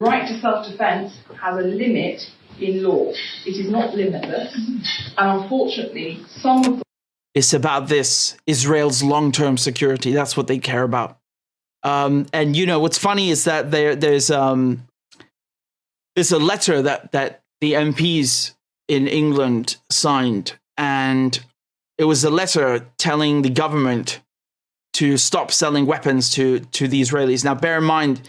right to self-defense has a limit in law. It is not limitless. And unfortunately, some of the... It's about this, Israel's long-term security. That's what they care about. And, you know, what's funny is that there's a letter that the MPs in England signed, and it was a letter telling the government to stop selling weapons to the Israelis. Now, bear in mind,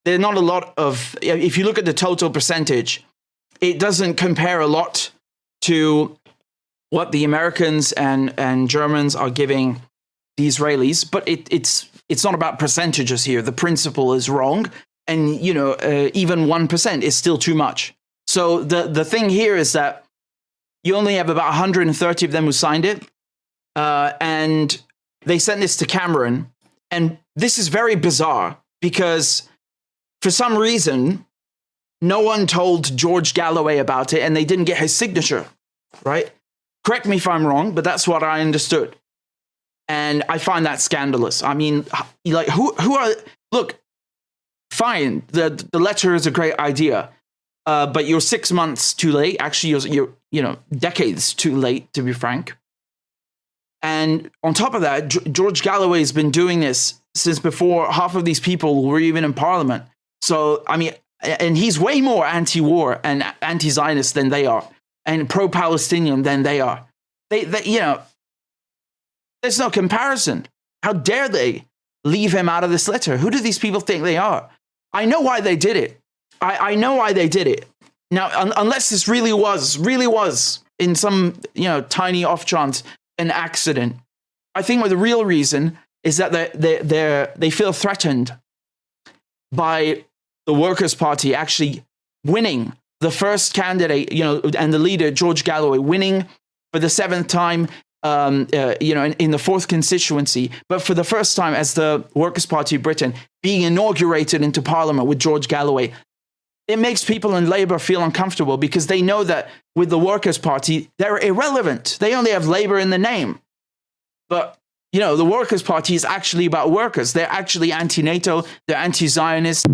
there are not a lot of, if you look at the total percentage, it doesn't compare a lot to what the Americans and Germans are giving the Israelis, but it's not about percentages here. The principle is wrong, and you know, even 1% is still too much. So the thing here is that you only have about 130 of them who signed it, and they sent this to Cameron, and this is very bizarre because for some reason no one told George Galloway about it, and they didn't get his signature, right? Correct me if I'm wrong, but that's what I understood. And I find that scandalous. I mean, like, who are, look, fine, the letter is a great idea, but you're 6 months too late. Actually, you're you know, decades too late, to be frank. And on top of that, George Galloway has been doing this since before half of these people were even in Parliament. So, I mean, and he's way more anti-war and anti-Zionist than they are, and pro-Palestinian than they are. They you know, there's no comparison. How dare they leave him out of this letter? Who do these people think they are? I know why they did it. I know why they did it. Now, unless this really was in some, you know, tiny off chance an accident, I think the real reason is that they feel threatened by the Workers' Party actually winning the first candidate, you know, and the leader, George Galloway, winning for the 7th time, you know, in the 4th constituency, but for the first time as the Workers' Party of Britain being inaugurated into Parliament with George Galloway. It makes people in Labour feel uncomfortable because they know that with the Workers' Party, they're irrelevant. They only have Labour in the name. But, you know, the Workers' Party is actually about workers. They're actually anti-NATO, they're anti-Zionist.